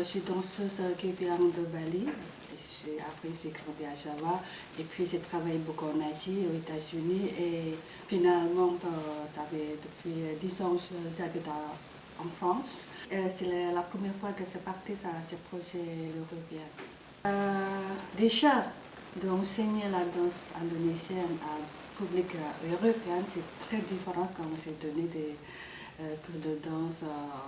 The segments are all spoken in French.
suis danseuse qui vient de Bali. Après, j'ai grandi à Java. Et puis, j'ai travaillé beaucoup en Asie, aux États-Unis. Et finalement, ça fait depuis 10 ans que j'habite en France. C'est la première fois que je partais à ce projet européen. Déjà, d'enseigner la danse indonésienne à public européen, c'est très différent quand j'ai donné des cours de danse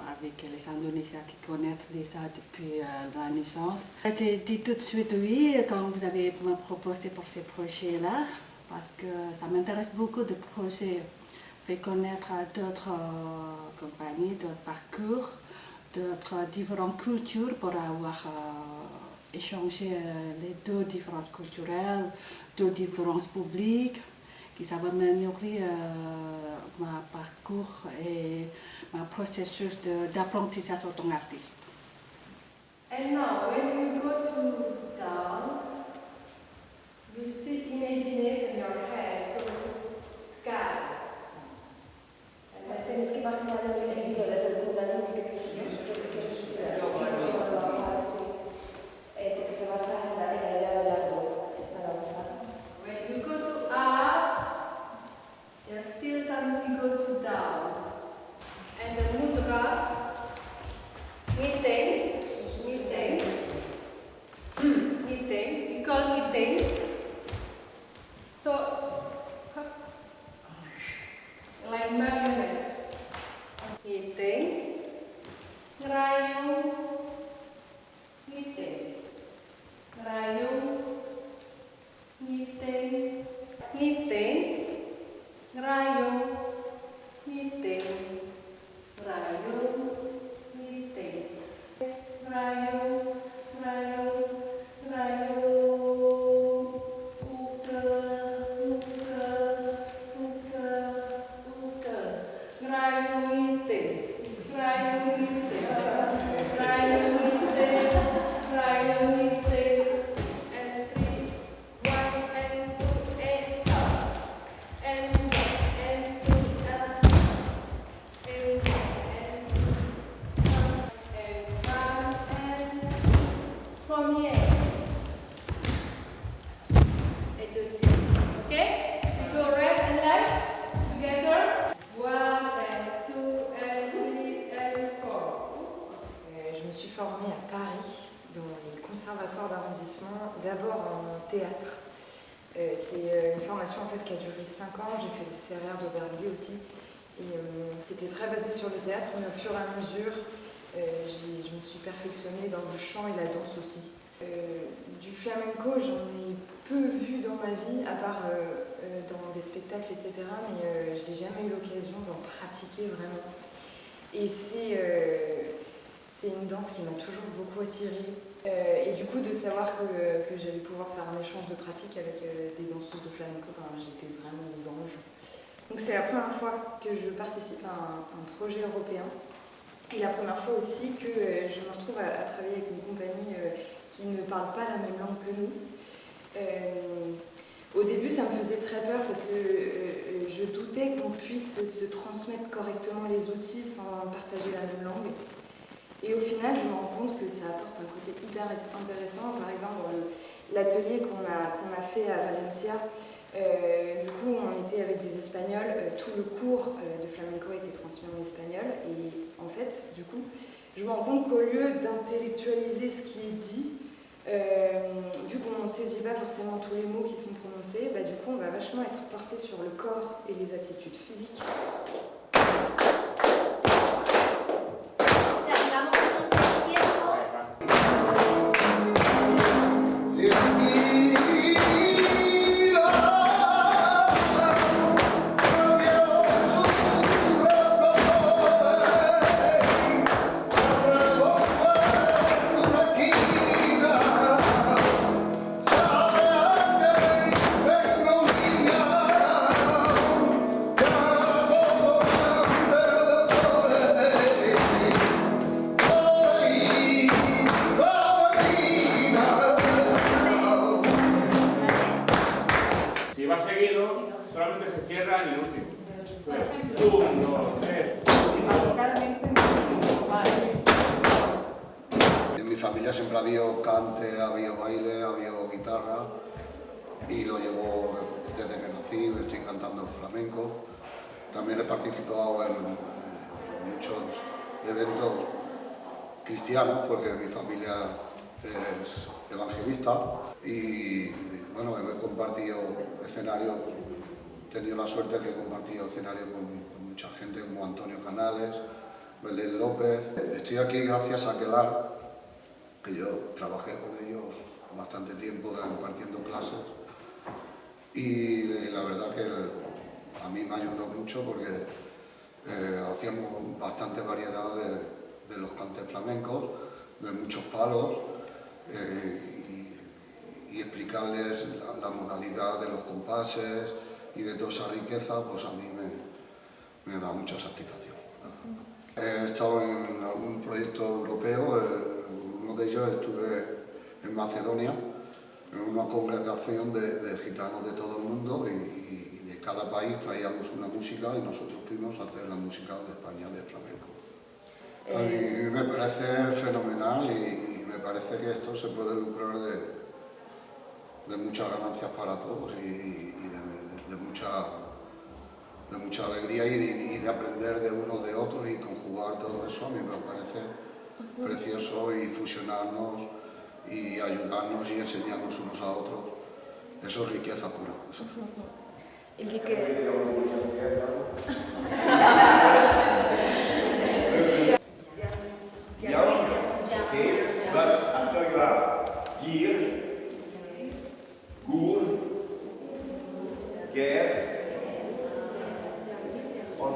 avec les Indonésiens qui connaissent déjà depuis la naissance. J'ai dit tout de suite oui quand vous avez me proposé pour ces projets-là, parce que ça m'intéresse beaucoup de projets, faire connaître d'autres compagnies, d'autres parcours, d'autres différentes cultures pour avoir échangé les deux différences culturelles, deux différences publiques, qui ça va améliorer mon parcours et mon processus d'apprentissage en tant qu'artiste. And now, when you go to down, you still imagine in your head to sky. Tienes que imaginar el objetivo desde el punto de vista que porque se basa en la idea del árbol, esta danza. When you go to up, there's still something go to down. And the mudra, knitting, we call knitting. So, like marionette. Knitting, ngerayu, knitting, ngerayu, knitting, knitting, ngerayu, knitting, ngerayu, knitting, ngerayu, ngerayu, ngerayu, ukel, ngerayu, knitting, ngerayu, knitting, ngerayu, knitting, ngerayu, knitting, and 3, 1 and 2 and up, and 1 and 2 up, and 1 and 2 up, and 1 and premier. Et deuxième. Okay? We go right and left together. 1 and 2 and 3 and 4. Je me suis formée à Paris, dans les conservatoires d'arrondissement, d'abord en théâtre. C'est une formation en fait, qui a duré 5 ans, j'ai fait le CRR d'Aubervilliers aussi. Et c'était très basé sur le théâtre, mais au fur et à mesure, je me suis perfectionnée dans le chant et la danse aussi. Du flamenco, j'en ai peu vu dans ma vie, à part dans des spectacles, etc. Mais j'ai jamais eu l'occasion d'en pratiquer vraiment. Et c'est une danse qui m'a toujours beaucoup attirée. Et du coup, de savoir que j'allais pouvoir faire un échange de pratique avec des danseuses de flamenco, j'étais vraiment aux anges. Donc c'est la première fois que je participe à un projet européen. Et la première fois aussi que je me retrouve à travailler avec une compagnie qui ne parle pas la même langue que nous. Au début, ça me faisait très peur parce que je doutais qu'on puisse se transmettre correctement les outils sans partager la même langue. Et au final, je me rends compte que ça apporte un côté hyper intéressant. Par exemple, l'atelier qu'on a fait à Valencia, du coup, on était avec des Espagnols. Tout le cours de flamenco était transmis en espagnol. Et en fait, du coup, je me rends compte qu'au lieu d'intellectualiser ce qui est dit, vu qu'on ne saisit pas forcément tous les mots qui sont prononcés, du coup, on va vachement être porté sur le corps et les attitudes physiques. Solamente se cierra en el último. Entonces, 1, 2, 3. en mi familia siempre ha habido cante, ha habido baile, ha habido guitarra y lo llevo desde que nací, estoy cantando flamenco. También he participado en muchos eventos cristianos porque mi familia es evangelista y bueno, he compartido escenario, he tenido la suerte que he compartido escenario con mucha gente como Antonio Canales, Belén López. Estoy aquí gracias a Quelar, que yo trabajé con ellos bastante tiempo impartiendo clases y la verdad que a mí me ayudó mucho porque hacíamos bastante variedad de los cantes flamencos, de muchos palos y explicarles la modalidad de los compases y de toda esa riqueza, pues a mí me da mucha satisfacción. He estado en algún proyecto europeo, en uno de ellos estuve en Macedonia, en una congregación de gitanos de todo el mundo y de cada país traíamos una música y nosotros fuimos a hacer la música de España, de flamenco. A mí me parece fenomenal y me parece que esto se puede lucrar de muchas ganancias para todos y de mucha alegría y de aprender de unos de otros y conjugar todo eso. A mí me parece precioso y fusionarnos y ayudarnos y enseñarnos unos a otros. Eso es riqueza pura. Okay, but after you have Gir, Gur, Ger, on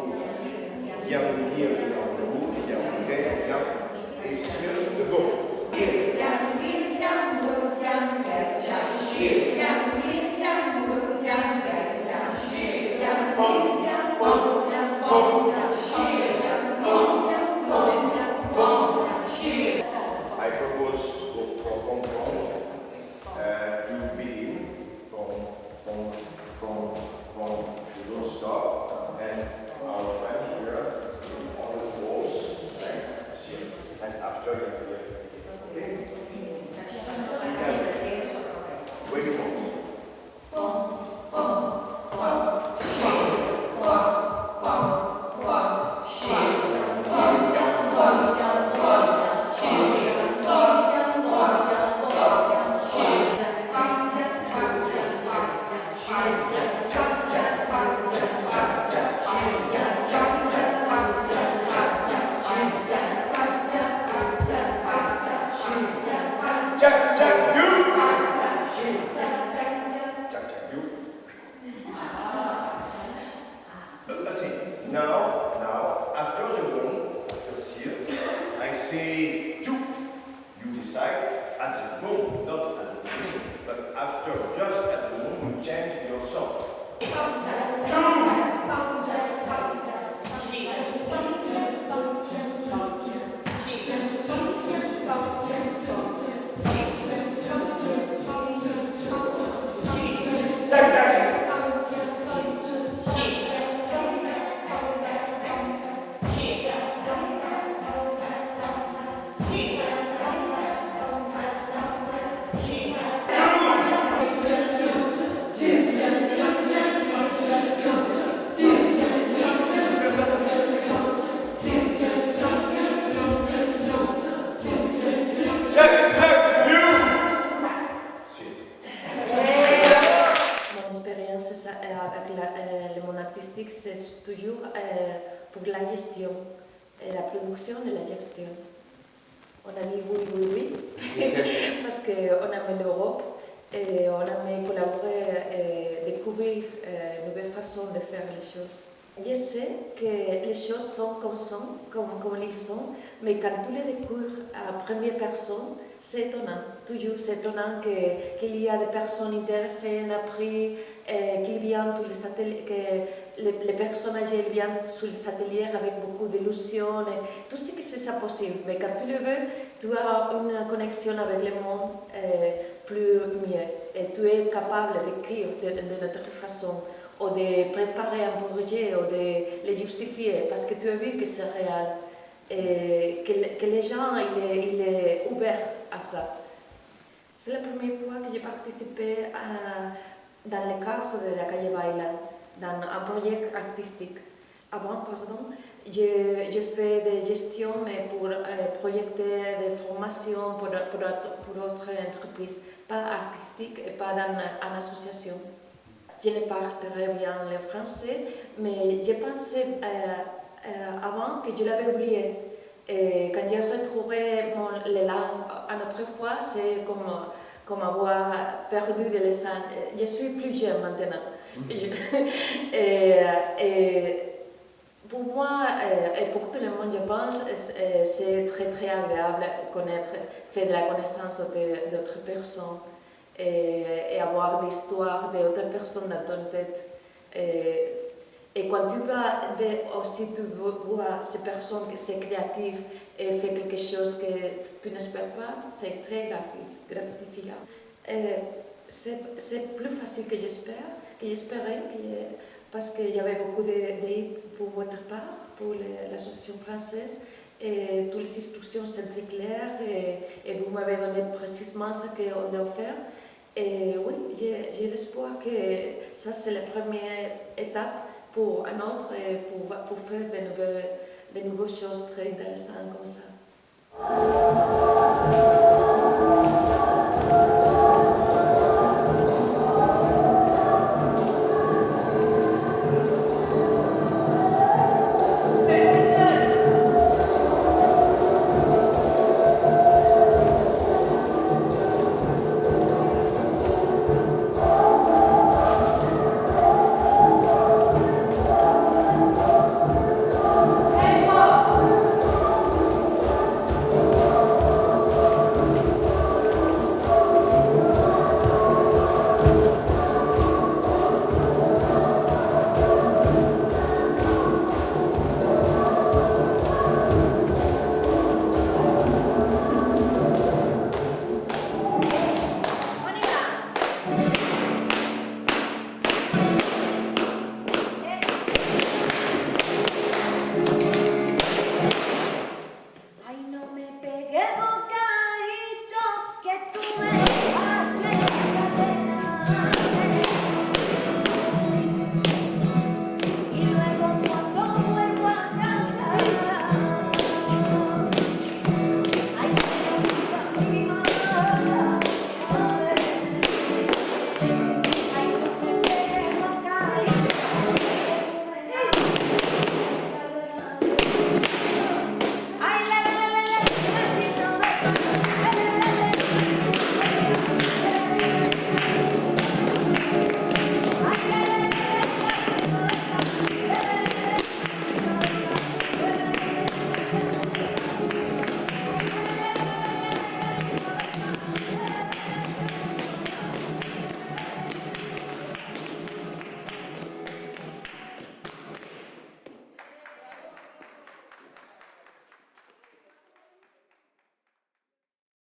Yam Gir, Yam Gur, Yam Ger, Yam Esir, the go. I propose for comprendre to begin from the don't stop and our friend here on the floors and after you okay? Wait for me. Now, after the one, after Sir, I say two. You decide at the boom, not at the beginning, but after, just at the boom, you change your song. C'est toujours pour la gestion, la production et la gestion. On a dit oui, parce qu'on aime l'Europe et on aime collaborer, découvrir de nouvelles façons de faire les choses. Je sais que les choses sont comme ils sont, mais quand tu les découvres à première personne, c'est étonnant. Toujours c'est étonnant qu'il y a des personnes intéressées, appris, qu'ils viennent tous les ateliers, que les personnes âgées viennent sur les ateliers avec beaucoup d'illusions, tout ce que c'est possible. Mais quand tu le veux, tu as une connexion avec le monde plus mieux et tu es capable d'écrire de notre façon ou de préparer un projet ou de le justifier parce que tu as vu que c'est réel. et que les gens il est ouvert à ça. C'est la première fois que j'ai participé dans le cadre de la Calle Baila, dans un projet artistique. Avant, j'ai fait des gestions mais pour projeter des formations pour d'autres entreprises, pas artistiques et pas dans une association. Je ne parle très bien le français, mais j'ai pensé avant que je l'avais oublié. Et quand j'ai retrouvé les langues une autre fois, c'est comme avoir perdu de l'essence. Je suis plus jeune maintenant. Et pour moi et pour tout le monde, je pense, c'est très très agréable faire de la connaissance d'autres personnes et avoir des histoires d'autres personnes dans ton tête. Et quand tu vas aussi tu vois ces personnes qui sont créatives et font quelque chose que tu n'espères pas, c'est très gratifiant. C'est plus facile que j'espérais, parce qu'il y avait beaucoup d'aide pour votre part, pour l'association française, et toutes les instructions sont très claires, et vous m'avez donné précisément ce qu'on doit faire. Et oui, j'ai l'espoir que ça c'est la première étape pour un autre et pour faire de nouvelles choses très intéressantes comme ça.